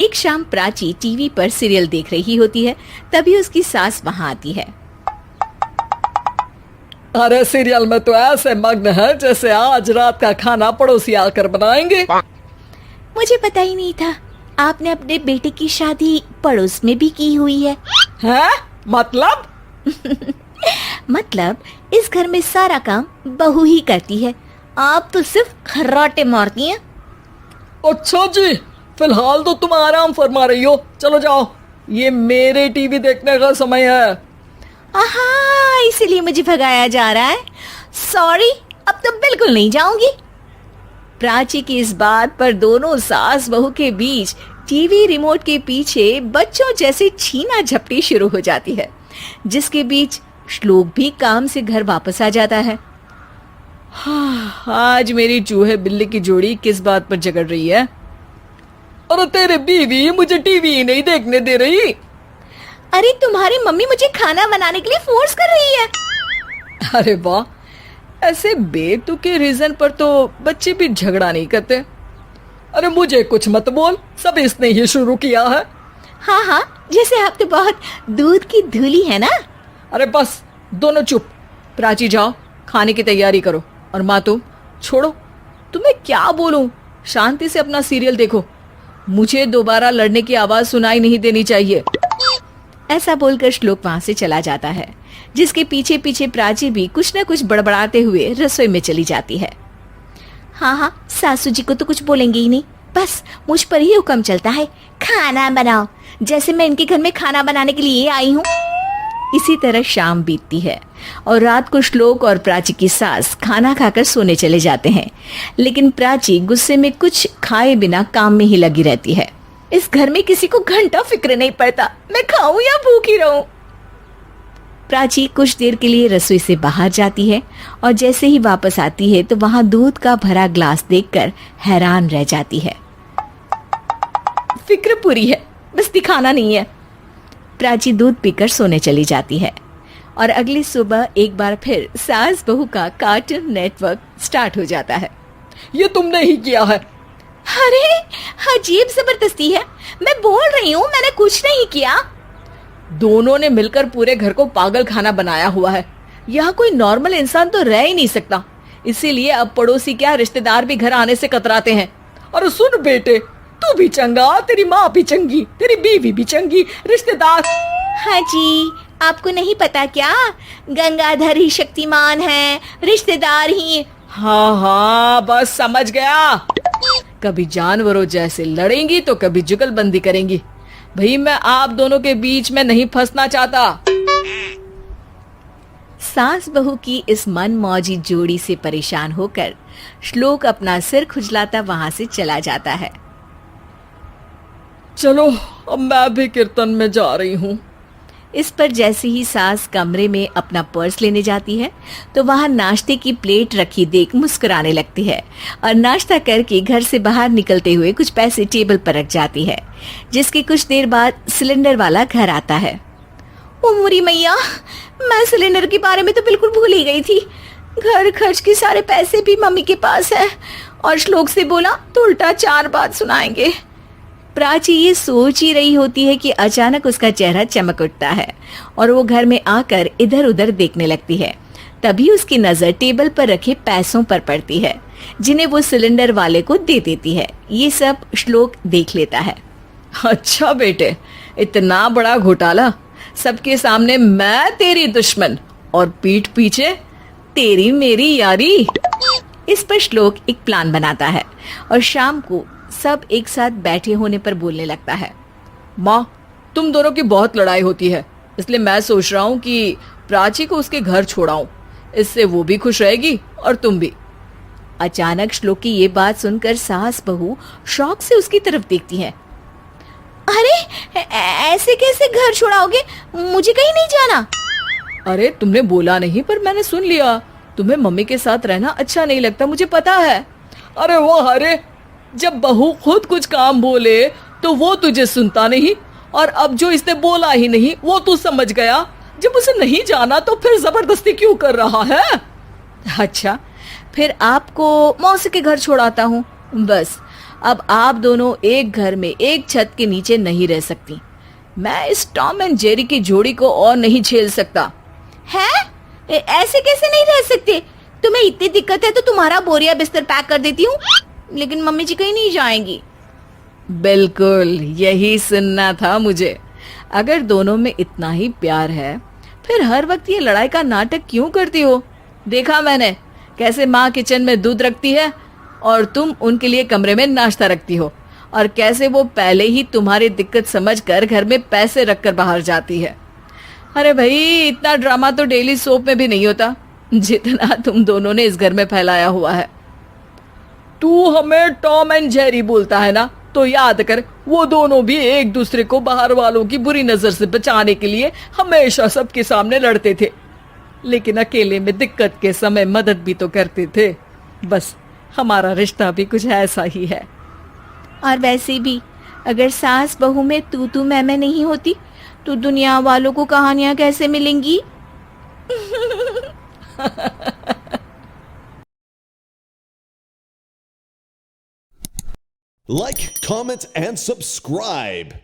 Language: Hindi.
एक शाम प्राची टीवी पर सीरियल देख रही होती है। तभी उसकी सास वहां आती है। अरे सीरियल में तो ऐसे मग्न है जैसे आज रात का खाना पड़ोसी आकर बनाएंगे। मुझे पता ही नहीं था आपने अपने बेटे की शादी पड़ोस में भी की हुई है। हैं? मतलब? मतलब इस घर में सारा काम बहू ही करती है, आप तो सिर्फ खर्राटे मारती हैं। अच्छा जी, फिलहाल तो तुम आराम फरमा रही हो, चलो जाओ, ये मेरे टीवी देखने का समय है। आहा, इसीलिए मुझे भगाया जा रहा है। सॉरी, अब तो बिल्कुल नहीं जाऊंगी। प्राची की इस बात पर दोनों सास बहू के बीच टीवी रिमोट के पीछे बच्चों जैसे छीना झपटी शुरू हो जाती है, जिसके बीच श्लोक भी काम से घर वापस आ जाता है। हाँ, आज मेरी चूहे बिल्ली की जोड़ी किस बात पर झगड़ रही है? अरे तेरे बीवी मुझे टीवी ही नहीं देखने दे रही। अरे तुम्हारी मम्मी मुझे खाना बनाने के लिए फोर्स कर रही है। अरे वाह, ऐसे बेतुके रीजन पर तो बच्चे भी झगड़ा नहीं करते। अरे मुझे कुछ मत बोल, सब इसने ही शुरू किया है। हाँ हाँ, जैसे आप तो बहुत दूध की धूली है ना। अरे बस, दोनों चुप। प्राची जाओ, खाने की तैयारी करो। और माँ तुम छोड़ो, तुम्हें क्या बोलूं, शांति से अपना सीरियल देखो, मुझे दोबारा लड़ने की आवाज सुनाई नहीं देनी चाहिए। ऐसा बोलकर श्लोक वहां से चला जाता है, जिसके पीछे पीछे प्राची भी कुछ न कुछ बड़बड़ाते हुए रसोई में चली जाती है। हाँ हाँ, सासू जी को तो कुछ बोलेंगे ही नहीं, बस मुझ पर ही हुक्म चलता है, खाना बनाओ, जैसे मैं इनके घर में खाना बनाने के लिए आई हूँ। इसी तरह शाम बीतती है और रात को श्लोक और प्राची की सास खाना खाकर सोने चले जाते हैं, लेकिन प्राची गुस्से में कुछ खाए बिना काम में ही लगी रहती है। इस घर में किसी को घंटा फिक्र नहीं पड़ता, मैं खाऊं या भूखी रहूं। प्राची कुछ देर के लिए रसोई से बाहर जाती है और जैसे ही वापस आती है तो वहां दूध का भरा ग्लास देखकर हैरान रह जाती है। फिक्र पूरी है, बस दिखाना नहीं है। प्राची दूध पीकर सोने चली जाती है और अगली सुबह एक बार फिर सास बहू का कार्टून नेटवर्क स्टार्ट हो जाता है। ये तुमने ही किया है। अरे अजीब जबरदस्ती है, मैं बोल रही हूँ मैंने कुछ नहीं किया। दोनों ने मिलकर पूरे घर को पागल खाना बनाया हुआ है। यहाँ कोई नॉर्मल इंसान तो रह ही नहीं सकता, इसीलिए अब पड़ोसी क्या रिश्तेदार भी घर आने से कतराते हैं। और सुन बेटे, तू भी चंगा, तेरी माँ भी चंगी, तेरी बीवी भी चंगी, रिश्तेदार। हाँ जी, आपको नहीं पता क्या, गंगाधर ही शक्तिमान है, रिश्तेदार ही। हाँ हाँ, बस समझ गया। कभी जानवरों जैसे लड़ेंगी तो कभी जुगलबंदी करेंगी। भाई मैं आप दोनों के बीच में नहीं फंसना चाहता। सास बहू की इस मनमौजी जोड़ी से परेशान होकर श्लोक अपना सिर खुजलाता वहां से चला जाता है। चलो अब मैं भी कीर्तन में जा रही हूँ। इस पर जैसे ही सास कमरे में अपना पर्स लेने जाती है तो वहां नाश्ते की प्लेट रखी देख मुस्कुराने लगती है और नाश्ता करके घर से बाहर निकलते हुए कुछ पैसे टेबल पर रख जाती है, जिसके कुछ देर बाद सिलेंडर वाला घर आता है। ओ मोरी मैया, मैं सिलेंडर के बारे में तो बिल्कुल भूल ही गई थी। घर खर्च के सारे पैसे भी मम्मी के पास है और श्लोक से बोला तो उल्टा 4 बात सुनाएंगे। प्राची ये सोच ही रही होती है कि अचानक उसका चेहरा चमक उठता है और वो घर में आकर इधर उधर देखने लगती है। तभी उसकी नजर टेबल पर रखे पैसों पर पड़ती है, जिन्हें वो सिलेंडर वाले को दे देती है। ये सब श्लोक देख लेता है। अच्छा बेटे, इतना बड़ा घोटाला, सबके सामने मैं तेरी दुश्मन और पीठ पीछे तेरी मेरी यारी। इस पर श्लोक एक प्लान बनाता है और शाम को सब एक साथ बैठे होने पर बोलने लगता है। माँ, तुम दोनों की बहुत लड़ाई होती है, इसलिए मैं सोच रहा हूँ कि प्राची को उसके घर छोड़ाऊं, इससे वो भी खुश रहेगी और तुम भी। अचानक श्लोक की ये बात सुनकर सास बहू शौक से उसकी तरफ देखती है। अरे ऐसे कैसे घर छोड़ाओगे, मुझे कहीं नहीं जाना। अरे तुमने बोला नहीं पर मैंने सुन लिया, तुम्हें मम्मी के साथ रहना अच्छा नहीं लगता, मुझे पता है। अरे वाह, अरे जब बहू खुद कुछ काम बोले तो वो तुझे सुनता नहीं, और अब जो इसने बोला ही नहीं वो तू समझ गया। जब उसे नहीं जाना तो फिर जबरदस्ती क्यों कर रहा है? अच्छा, फिर आपको मौसी के घर छोड़ाता हूँ, बस अब आप दोनों एक घर में एक छत के नीचे नहीं रह सकती। मैं इस टॉम एंड जेरी की जोड़ी को और नहीं झेल सकता। है? ऐसे कैसे नहीं रह सकते? तुम्हें इतनी दिक्कत है तो तुम्हारा बोरिया बिस्तर पैक कर देती हूँ, लेकिन मम्मी जी कहीं नहीं जाएंगी। बिल्कुल यही सुनना था मुझे। अगर दोनों में इतना ही प्यार है फिर हर वक्त ये लड़ाई का नाटक क्यों करती हो? देखा मैंने कैसे माँ किचन में दूध रखती है और तुम उनके लिए कमरे में नाश्ता रखती हो, और कैसे वो पहले ही तुम्हारी दिक्कत समझकर घर में पैसे रखकर बाहर जाती है। अरे भाई, इतना ड्रामा तो डेली सोप में भी नहीं होता जितना तुम दोनों ने इस घर में फैलाया हुआ है। तू हमें टॉम एंड जेरी बोलता है ना, तो याद कर वो दोनों भी एक दूसरे को बाहर वालों की बुरी नजर से बचाने के लिए हमेशा सबके सामने लड़ते थे, लेकिन अकेले में दिक्कत के समय मदद भी तो करते थे। बस हमारा रिश्ता भी कुछ ऐसा ही है। और वैसे भी अगर सास बहू में तू मैं नहीं होती तो दुनिया वालों को कहानियां कैसे मिलेंगी? Like, comment, and subscribe.